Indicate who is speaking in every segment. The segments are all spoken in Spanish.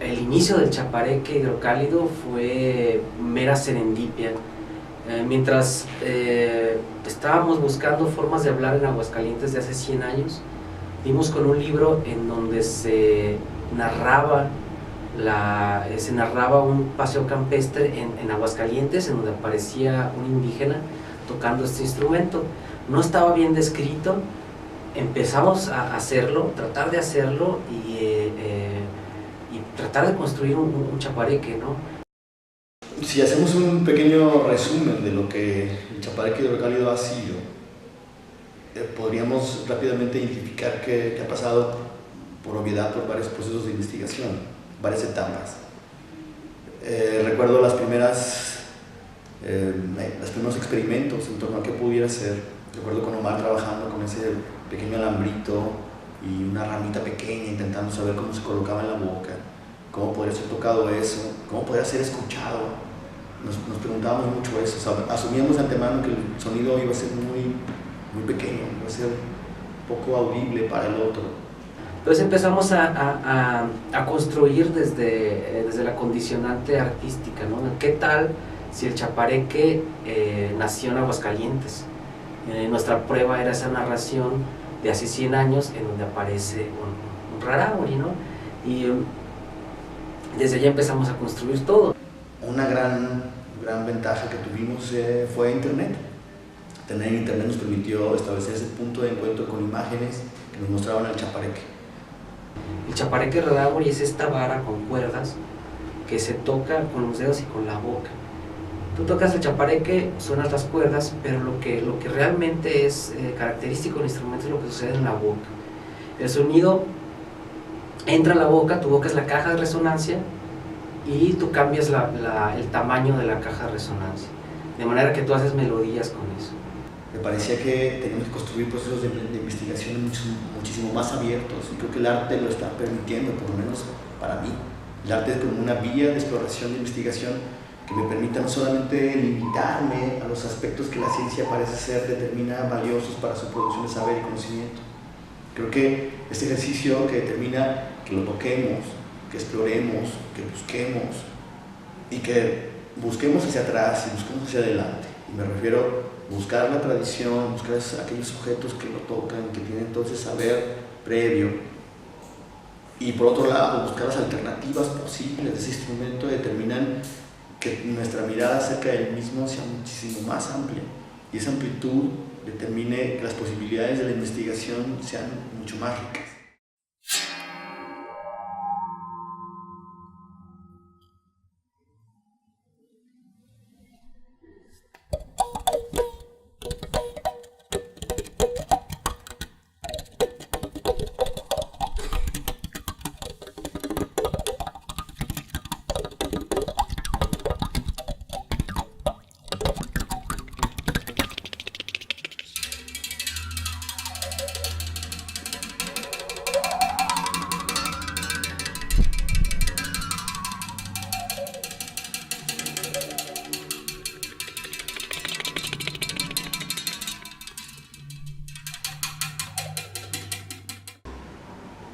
Speaker 1: el inicio del chapareque hidrocálido fue mera serendipia. Mientras estábamos buscando formas de hablar en Aguascalientes de hace 100 años, dimos con un libro en donde se narraba un paseo campestre en Aguascalientes, en donde aparecía un indígena tocando este instrumento. No estaba bien descrito, empezamos a hacerlo, tratar de hacerlo y tratar de construir un chapareque, ¿no?
Speaker 2: Si hacemos un pequeño resumen de lo que el chapareque hidrocálido ha sido, podríamos rápidamente identificar que ha pasado, por obviedad, por varios procesos de investigación, varias etapas. Recuerdo los primeros experimentos en torno a qué pudiera ser. Recuerdo con Omar trabajando con ese pequeño alambrito y una ramita pequeña, intentando saber cómo se colocaba en la boca, cómo podría ser tocado eso, cómo podría ser escuchado. Nos preguntábamos mucho eso, o sea, asumíamos de antemano que el sonido iba a ser muy pequeño, iba a ser poco audible para el otro.
Speaker 1: Entonces empezamos a construir desde la condicionante artística, ¿no? ¿Qué tal si el chapareque nació en Aguascalientes? Nuestra prueba era esa narración de hace 100 años en donde aparece un rarámuri, ¿no? Y desde allá empezamos a construir todo.
Speaker 2: Una gran ventaja que tuvimos fue Internet. Tener Internet nos permitió establecer ese punto de encuentro con imágenes que nos mostraban el chapareque.
Speaker 1: El chapareque rarámuri es esta vara con cuerdas que se toca con los dedos y con la boca. Tú tocas el chapareque, suenas las cuerdas, pero lo que realmente es característico del instrumento es lo que sucede en la boca. El sonido entra a la boca, tu boca es la caja de resonancia, y tú cambias el tamaño de la caja de resonancia, de manera que tú haces melodías con eso.
Speaker 2: Me parecía que teníamos que construir procesos de investigación muchísimo más abiertos, y creo que el arte lo está permitiendo, por lo menos para mí. El arte es como una vía de exploración, de investigación, que me permita no solamente limitarme a los aspectos que la ciencia parece ser determina valiosos para su producción de saber y conocimiento. Creo que este ejercicio que determina que lo toquemos, que exploremos, que busquemos y que busquemos hacia atrás y busquemos hacia adelante. Y me refiero a buscar la tradición, buscar aquellos sujetos que lo tocan, que tienen entonces saber previo. Y por otro lado, buscar las alternativas posibles de ese instrumento determinan que nuestra mirada acerca del mismo sea muchísimo más amplia. Y esa amplitud determine que las posibilidades de la investigación sean mucho más ricas.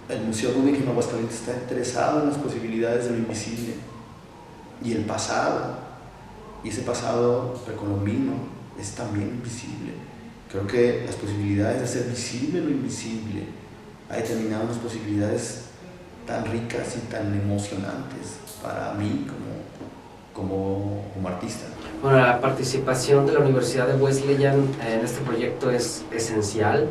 Speaker 2: El Museo Rubik en Aguascalientes está interesado en las posibilidades de lo invisible y el pasado, y ese pasado precolombino es también invisible. Creo que las posibilidades de hacer visible lo invisible ha determinado unas posibilidades tan ricas y tan emocionantes para mí como artista.
Speaker 1: Bueno, la participación de la Universidad de Wesleyan en este proyecto es esencial.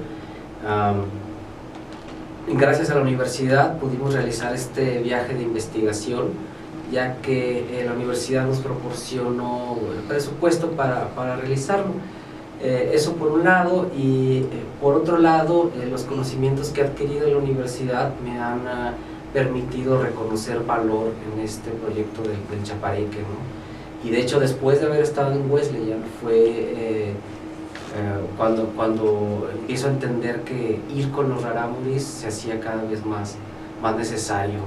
Speaker 1: Gracias a la universidad pudimos realizar este viaje de investigación, ya que la universidad nos proporcionó el presupuesto para realizarlo. Eso por un lado, y por otro lado, los conocimientos que he adquirido en la universidad me han permitido reconocer valor en este proyecto del chapareque, ¿no? Y de hecho, después de haber estado en Wesleyan fue cuando empiezo a entender que ir con los rarámuris se hacía cada vez más necesario.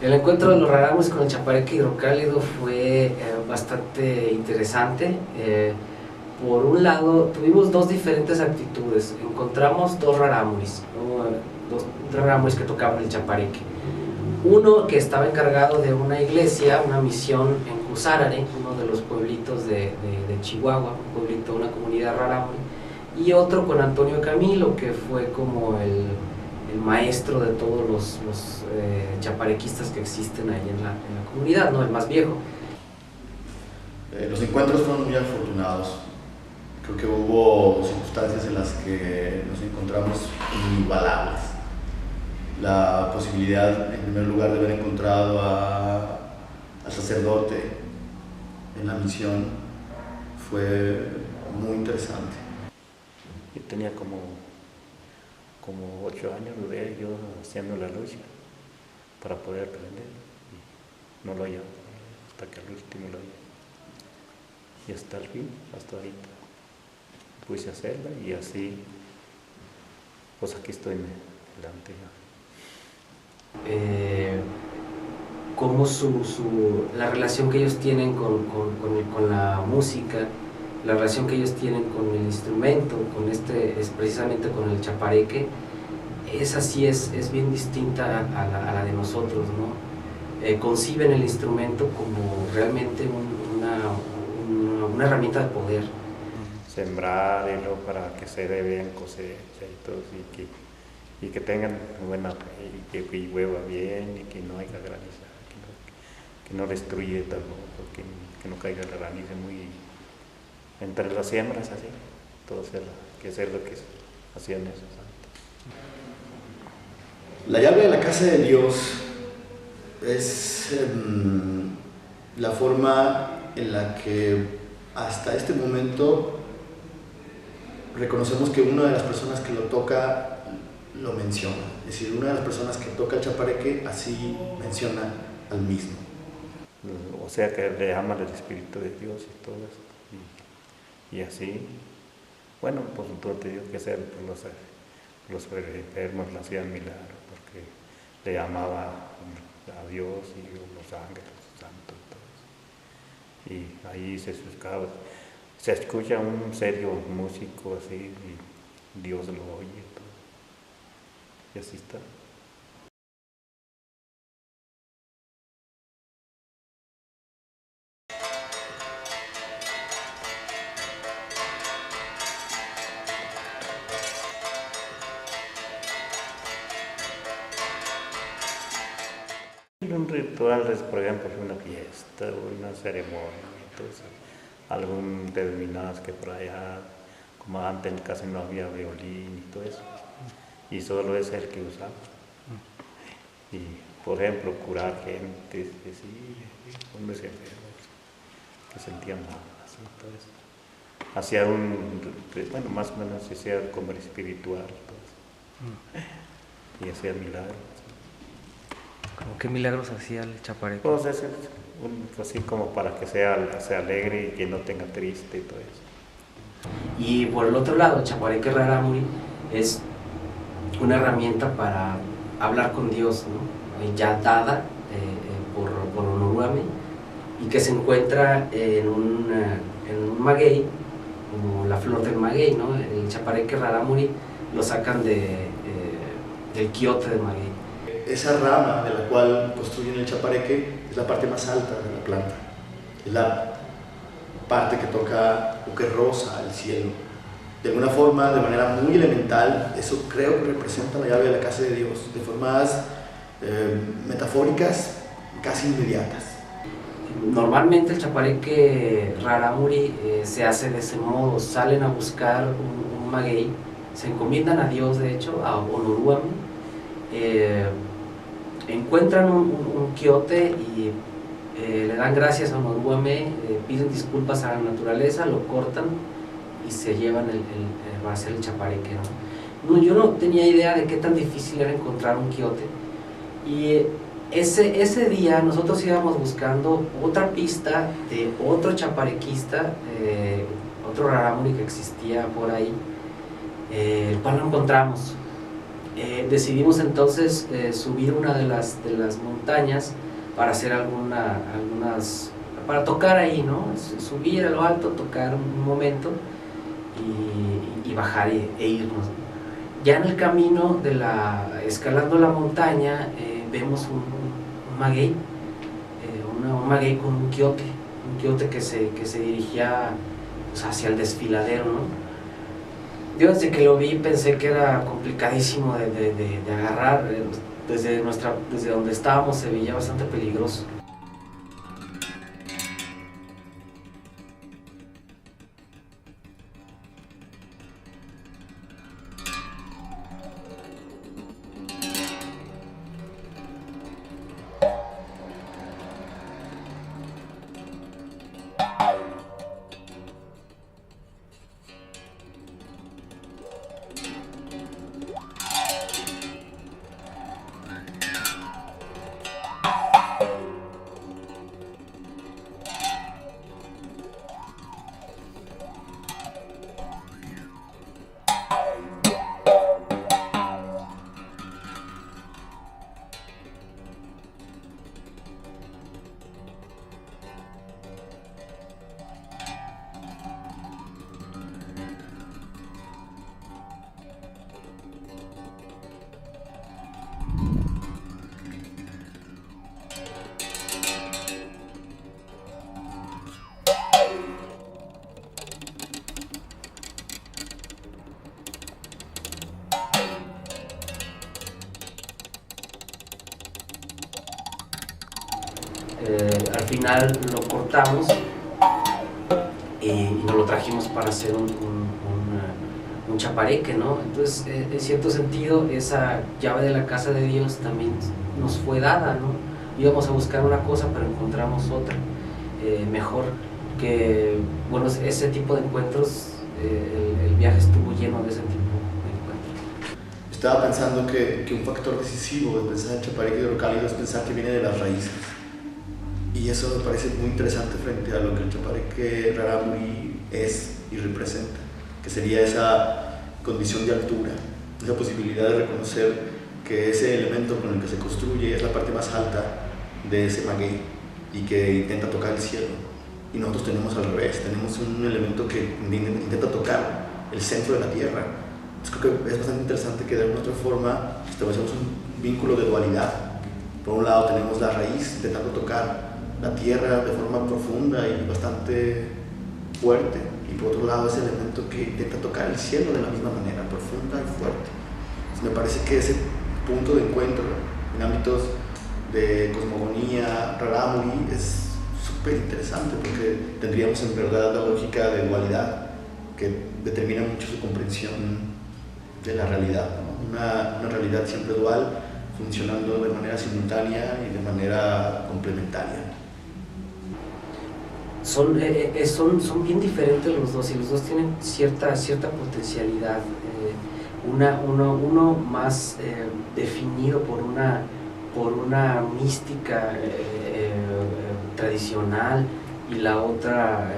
Speaker 1: El encuentro de los rarámuris con el chapareque hidrocálido fue bastante interesante. Por un lado, tuvimos dos diferentes actitudes. Encontramos dos rarámuris, dos rarámuris que tocaban el chapareque. Uno que estaba encargado de una iglesia, una misión en Cusárare, uno de los pueblitos de Chihuahua, un pueblito, una comunidad rarámuri, y otro con Antonio Camilo, que fue como el maestro de todos los chaparequistas que existen ahí en la comunidad, ¿no? El más viejo.
Speaker 2: Los encuentros fueron muy afortunados. Creo que hubo circunstancias en las que nos encontramos inigualables. La posibilidad, en primer lugar, de haber encontrado al sacerdote en la misión fue muy interesante.
Speaker 3: Yo tenía como 8 años, duré yo haciendo la lucha para poder aprender. Y no lo hallé, hasta que al último lo hallé. Y hasta el fin, hasta ahorita, puse a hacerla y así, pues aquí estoy delante ya.
Speaker 1: Cómo la relación que ellos tienen con la música, la relación que ellos tienen con el instrumento, es precisamente con el chapareque, es bien distinta a la de nosotros, ¿no? Conciben el instrumento como realmente una herramienta de poder.
Speaker 3: Sembrar y luego para que se dé bien cosecha y todo, y que tengan buena fe, y que llueva bien y que no haya granizo, que no destruye tampoco, que no caiga la granizo muy entre las siembras así, todo que hacer lo que hacían esos santos.
Speaker 2: La llave de la casa de Dios es la forma en la que hasta este momento reconocemos que una de las personas que lo toca lo menciona, es decir, una de las personas que toca el chapareque así menciona al mismo.
Speaker 3: O sea que le aman el Espíritu de Dios y todo eso. Y así, bueno, pues entonces te digo que hacer los enfermos le hacían milagros, porque le amaba a Dios y los ángeles, los santos y todo eso. Y ahí se escucha un serio músico así y Dios lo oye todo. Y así está. Un ritual es, por ejemplo, una fiesta o una ceremonia, entonces, algún determinado que por allá, como antes casi no había violín y todo eso, y solo es el que usaba. Y, por ejemplo, curar gente, sí, hombres enfermos que sentían mal, así, todo eso. Hacía bueno, más o menos se hacía como espiritual, todo eso. Y hacía milagros.
Speaker 4: ¿Cómo qué milagros hacía el chapareque?
Speaker 3: Pues es así como para que sea alegre y que no tenga triste y todo eso.
Speaker 1: Y por el otro lado, el chapareque rarámuri es una herramienta para hablar con Dios, ¿no? Ya dada por Onoruame, y que se encuentra en un maguey, como la flor del maguey, ¿no? El chapareque rarámuri lo sacan del quiote de maguey.
Speaker 2: Esa rama de la cual construyen el chapareque es la parte más alta de la planta, es la parte que toca o que roza el cielo. De alguna forma, de manera muy elemental, eso creo que representa la llave de la casa de Dios, de formas metafóricas casi inmediatas.
Speaker 1: Normalmente el chapareque rarámuri se hace de ese modo, salen a buscar un maguey, se encomiendan a Dios, de hecho, a Onoruame, encuentran un quiote y le dan gracias a Onoruame, piden disculpas a la naturaleza, lo cortan y se llevan para hacer el chapareque, ¿no? Yo no tenía idea de qué tan difícil era encontrar un quiote, y ese día nosotros íbamos buscando otra pista de otro chaparequista, otro rarámuri que existía por ahí, el cual lo encontramos. Decidimos entonces subir una de las montañas para hacer para tocar ahí, ¿no? Subir a lo alto, tocar un momento y bajar e irnos. Ya en el camino escalando la montaña vemos un maguey, un maguey con un quiote que se dirigía, pues, hacia el desfiladero, ¿no? Yo desde que lo vi pensé que era complicadísimo de agarrar, desde donde estábamos se veía bastante peligroso. Al final lo cortamos y nos lo trajimos para hacer un chapareque, ¿no? Entonces, en cierto sentido, esa llave de la casa de Dios también nos fue dada, ¿no? Íbamos a buscar una cosa, pero encontramos otra, mejor, que, bueno, ese tipo de encuentros, el viaje estuvo lleno de ese tipo de encuentros.
Speaker 2: Estaba pensando que un factor decisivo de pensar en chapareque hidrocálido es pensar que viene de las raíces. Y eso me parece muy interesante frente a lo que el chapareque rarámuri es y representa, que sería esa condición de altura, esa posibilidad de reconocer que ese elemento con el que se construye es la parte más alta de ese maguey y que intenta tocar el cielo. Y nosotros tenemos al revés, tenemos un elemento que intenta tocar el centro de la tierra. Entonces creo que es bastante interesante que de alguna otra forma establecemos un vínculo de dualidad. Por un lado tenemos la raíz intentando tocar la tierra de forma profunda y bastante fuerte, y por otro lado ese elemento que intenta tocar el cielo de la misma manera, profunda y fuerte. Entonces me parece que ese punto de encuentro en ámbitos de cosmogonía rarámuri es súper interesante, porque tendríamos en verdad la lógica de dualidad que determina mucho su comprensión de la realidad, ¿no? Una realidad siempre dual, funcionando de manera simultánea y de manera complementaria.
Speaker 1: Son bien diferentes los dos, y los dos tienen cierta potencialidad, uno más definido por una mística tradicional, y la otra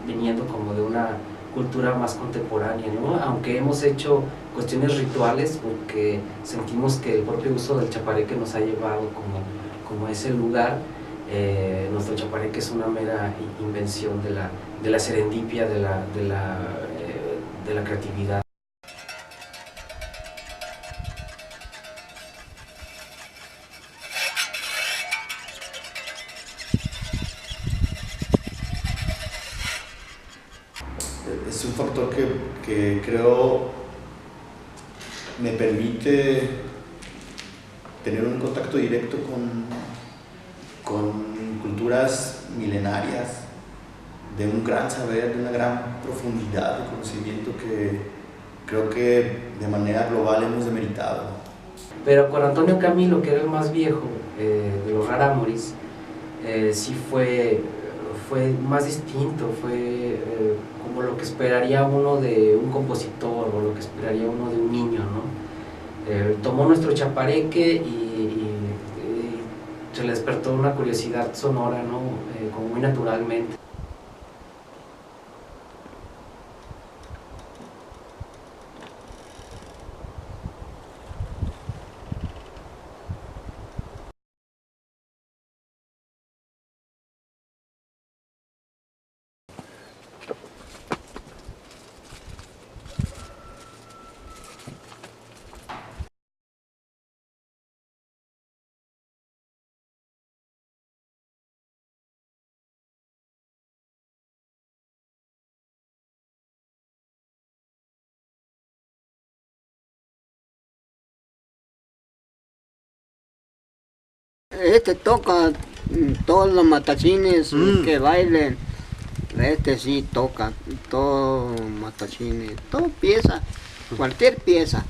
Speaker 1: viniendo como de una cultura más contemporánea, ¿no? Aunque hemos hecho cuestiones rituales porque sentimos que el propio uso del chapareque nos ha llevado como a ese lugar. Nuestro chapareque es una mera invención de la serendipia, de la creatividad.
Speaker 2: Es un factor que creo me permite tener un contacto directo con culturas milenarias, de un gran saber, de una gran profundidad de conocimiento que creo que de manera global hemos demeritado.
Speaker 1: Pero con Antonio Camilo, que era el más viejo de los rarámuris, sí fue más distinto, fue como lo que esperaría uno de un compositor o lo que esperaría uno de un niño, ¿no? Tomó nuestro chapareque y se le despertó una curiosidad sonora, ¿no? Como muy naturalmente.
Speaker 5: Toca todos los matachines que bailen. Sí toca, todo matachines, todo pieza, cualquier pieza.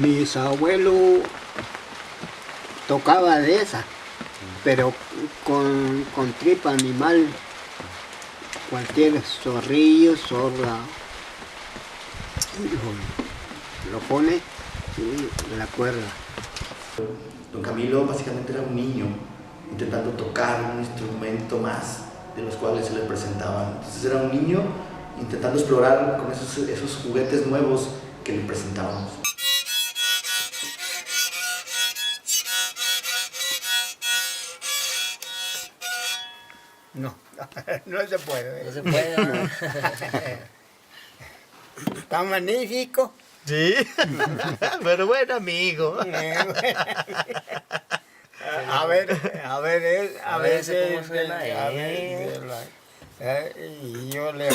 Speaker 5: Mis abuelos tocaba de esa, pero con tripa animal, cualquier zorrillo, zorra, lo pone y la cuerda.
Speaker 2: Don Camilo básicamente era un niño intentando tocar un instrumento más de los cuales se le presentaban. Entonces era un niño intentando explorar con esos juguetes nuevos que le presentábamos.
Speaker 5: No, no se puede.
Speaker 4: No se puede. No.
Speaker 5: Está magnífico.
Speaker 6: Sí, pero buen amigo.
Speaker 5: A ver
Speaker 4: cómo suena
Speaker 5: y yo le...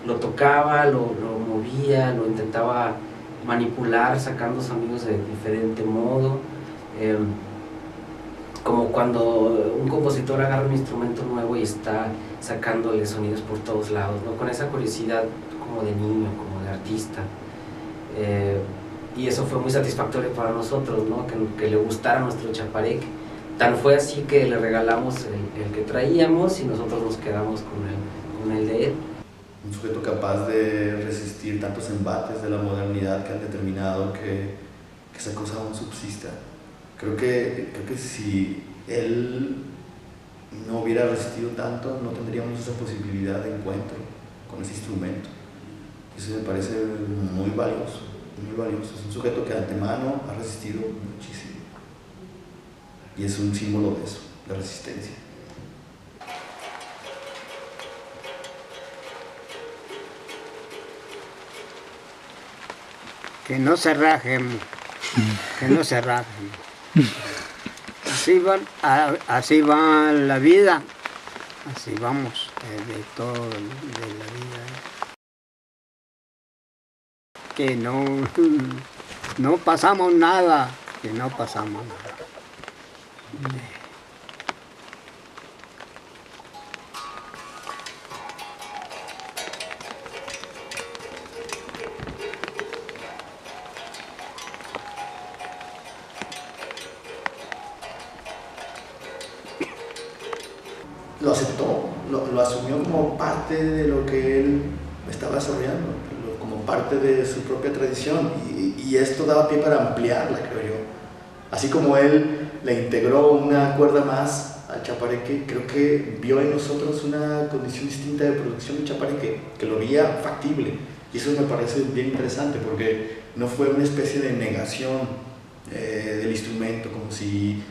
Speaker 1: Lo tocaba, lo movía, lo intentaba manipular, sacando sonidos de diferente modo. Como cuando un compositor agarra un instrumento nuevo y está sacándole sonidos por todos lados, ¿no? Con esa curiosidad como de niño, como de artista. Y eso fue muy satisfactorio para nosotros, ¿no? Que le gustara nuestro chapareque. Tan fue así que le regalamos el que traíamos y nosotros nos quedamos con el de él.
Speaker 2: Un sujeto capaz de resistir tantos embates de la modernidad que han determinado que esa cosa aún subsista. Creo que si él no hubiera resistido tanto, no tendríamos esa posibilidad de encuentro con ese instrumento. Eso me parece muy valioso, muy valioso. Es un sujeto que de antemano ha resistido muchísimo. Y es un símbolo de eso, de resistencia.
Speaker 5: Que no se rajen, que no se rajen. Así va la vida, así vamos, de todo de la vida. Que no pasamos nada, que no pasamos nada.
Speaker 2: Lo aceptó, lo asumió como parte de lo que él estaba desarrollando, como parte de su propia tradición, y esto daba pie para ampliarla, creo yo. Así como él le integró una cuerda más al chapareque, creo que vio en nosotros una condición distinta de producción de chapareque, que lo veía factible, y eso me parece bien interesante, porque no fue una especie de negación del instrumento, como si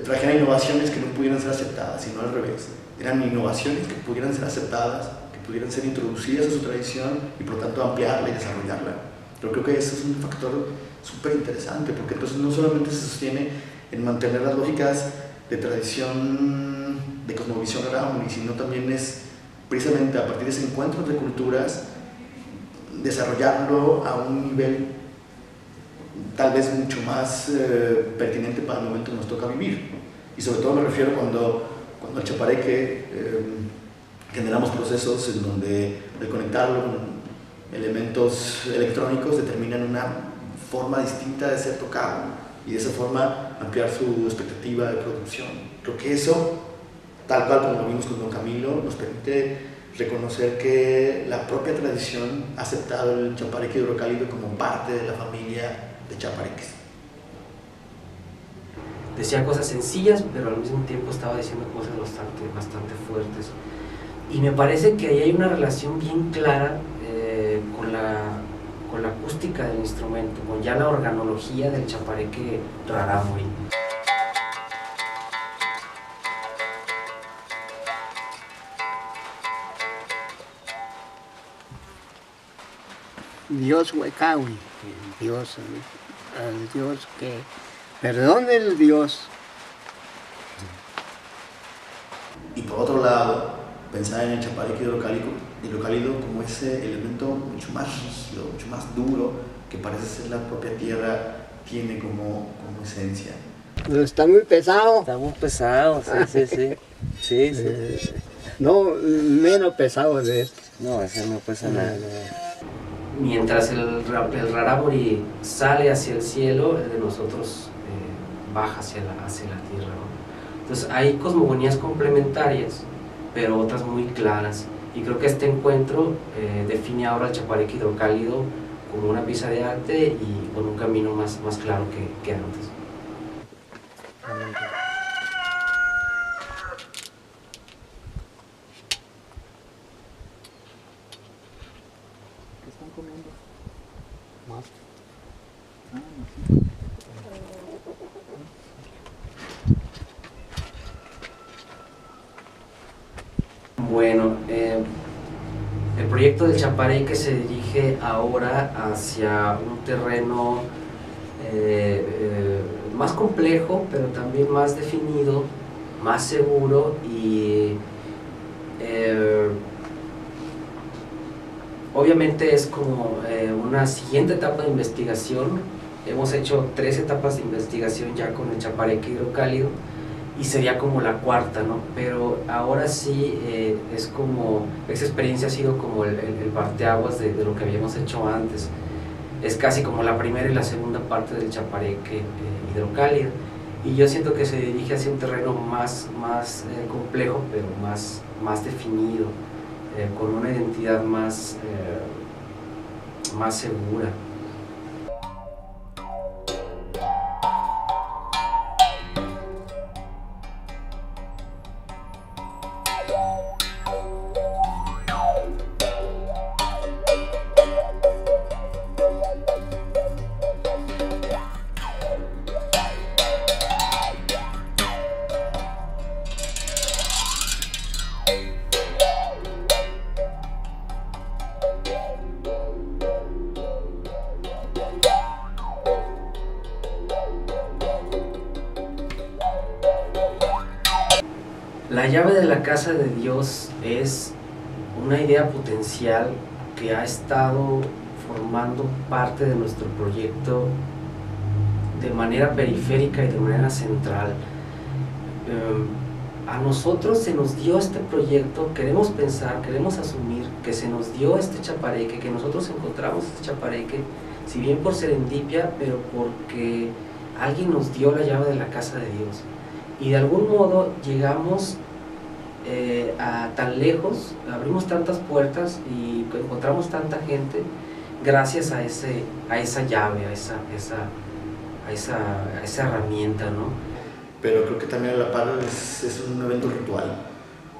Speaker 2: trajeran innovaciones que no pudieran ser aceptadas, sino al revés. Eran innovaciones que pudieran ser aceptadas, que pudieran ser introducidas a su tradición y por lo tanto ampliarla y desarrollarla. Yo creo que eso es un factor súper interesante, porque entonces no solamente se sostiene en mantener las lógicas de tradición, de cosmovisión Rarámuri, sino también es precisamente a partir de ese encuentro de culturas desarrollarlo a un nivel tal vez mucho más pertinente para el momento que nos toca vivir. Y sobre todo me refiero cuando el chapareque generamos procesos en donde de conectarlo con elementos electrónicos determinan una forma distinta de ser tocado y de esa forma ampliar su expectativa de producción. Creo que eso, tal cual como lo vimos con Don Camilo, nos permite reconocer que la propia tradición ha aceptado el chapareque hidrocálido como parte de la familia de chapareques.
Speaker 1: Decía cosas sencillas, pero al mismo tiempo estaba diciendo cosas bastante fuertes. Y me parece que ahí hay una relación bien clara con la acústica del instrumento, con ya la organología del chapareque rarámuri.
Speaker 5: Dios Huecahui, Dios, el Dios que perdone el Dios.
Speaker 2: Y por otro lado, pensar en el chapareque hidrocálido como ese elemento mucho más rígido, mucho más duro, que parece ser la propia tierra tiene como esencia.
Speaker 5: Pero está muy pesado.
Speaker 4: Está muy pesado, sí.
Speaker 5: No, menos pesado de esto.
Speaker 4: No, ese no pesa nada.
Speaker 1: Mientras el rarámuri sale hacia el cielo, el de nosotros baja hacia la tierra, ¿no? Entonces hay cosmogonías complementarias, pero otras muy claras. Y creo que este encuentro define ahora el chapareque hidrocálido como una pieza de arte y con un camino más claro que antes. Bueno, el proyecto del chapareque se dirige ahora hacia un terreno más complejo, pero también más definido, más seguro y obviamente es como una siguiente etapa de investigación. Hemos hecho 3 etapas de investigación ya con el chapareque hidrocálido y sería como la cuarta, ¿no? Pero ahora sí es como, esa experiencia ha sido como el parteaguas de lo que habíamos hecho antes. Es casi como la primera y la segunda parte del chapareque hidrocálido. Y yo siento que se dirige hacia un terreno más complejo, pero más definido, con una identidad más segura. La llave de la casa de Dios es una idea potencial que ha estado formando parte de nuestro proyecto de manera periférica y de manera central. A nosotros se nos dio este proyecto, queremos pensar, queremos asumir que se nos dio este chapareque, que nosotros encontramos este chapareque, si bien por serendipia, pero porque alguien nos dio la llave de la casa de Dios. Y de algún modo llegamos a tan lejos, abrimos tantas puertas y encontramos tanta gente gracias a esa llave, a esa herramienta, ¿no?
Speaker 2: Pero creo que también a la par es un evento ritual,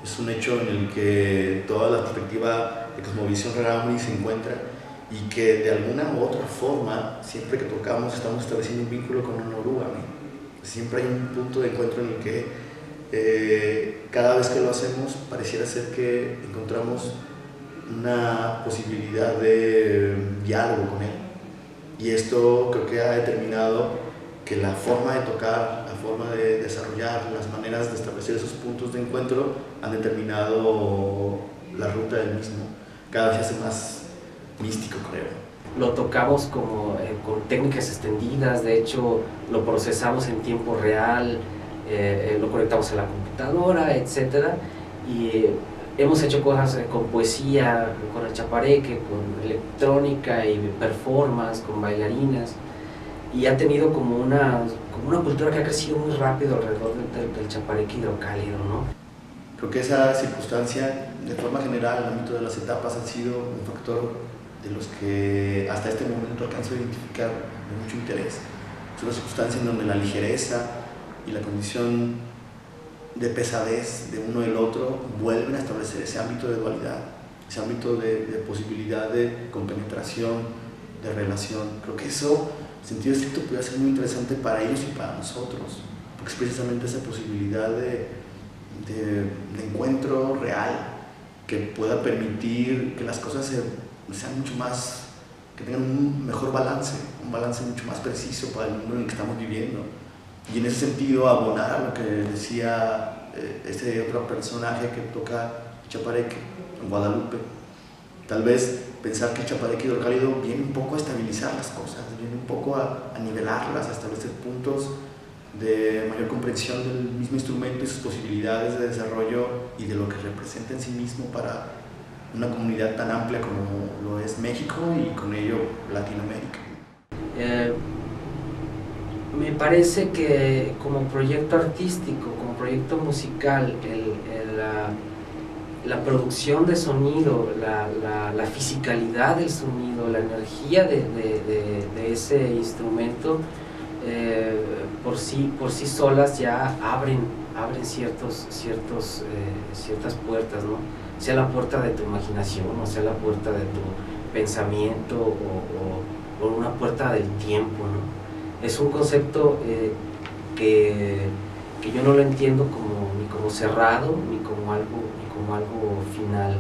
Speaker 2: es un hecho en el que toda la perspectiva de cosmovisión rarámuri se encuentra y que de alguna u otra forma, siempre que tocamos, estamos estableciendo un vínculo con un orugami. Siempre hay un punto de encuentro en el que cada vez que lo hacemos pareciera ser que encontramos una posibilidad de diálogo con él. Y esto creo que ha determinado que la forma de tocar, la forma de desarrollar, las maneras de establecer esos puntos de encuentro han determinado la ruta del mismo. Cada vez se hace más místico, creo.
Speaker 1: Lo tocamos como con técnicas extendidas, de hecho lo procesamos en tiempo real, lo conectamos a la computadora, etc. Y hemos hecho cosas con poesía, con el chapareque, con electrónica y performance, con bailarinas. y ha tenido como una cultura que ha crecido muy rápido alrededor del chapareque hidrocálido, ¿no?
Speaker 2: Creo que esa circunstancia, de forma general, en el ámbito de las etapas, ha sido un factor de los que hasta este momento alcanzo a identificar de mucho interés. Es una circunstancia en donde la ligereza y la condición de pesadez de uno y el otro vuelven a establecer ese ámbito de dualidad, ese ámbito de posibilidad de compenetración, de relación. Creo que eso, en sentido estricto, puede ser muy interesante para ellos y para nosotros, porque es precisamente esa posibilidad de encuentro real que pueda permitir que las cosas sean mucho más, que tengan un mejor balance, un balance mucho más preciso para el mundo en el que estamos viviendo. Y en ese sentido abonar a lo que decía este otro personaje que toca chapareque en Guadalupe. Tal vez pensar que el chapareque hidrocálido viene un poco a estabilizar las cosas, viene un poco a nivelarlas, a establecer puntos de mayor comprensión del mismo instrumento y sus posibilidades de desarrollo y de lo que representa en sí mismo para una comunidad tan amplia como lo es México y con ello Latinoamérica.
Speaker 1: Me parece que como proyecto artístico, como proyecto musical, la producción de sonido, la fisicalidad del sonido, la energía de ese instrumento, por sí solas ya abren ciertas puertas, ¿no? Sea la puerta de tu imaginación, o sea la puerta de tu pensamiento, o una puerta del tiempo, ¿no? Es un concepto que yo no lo entiendo ni como cerrado, ni como algo final.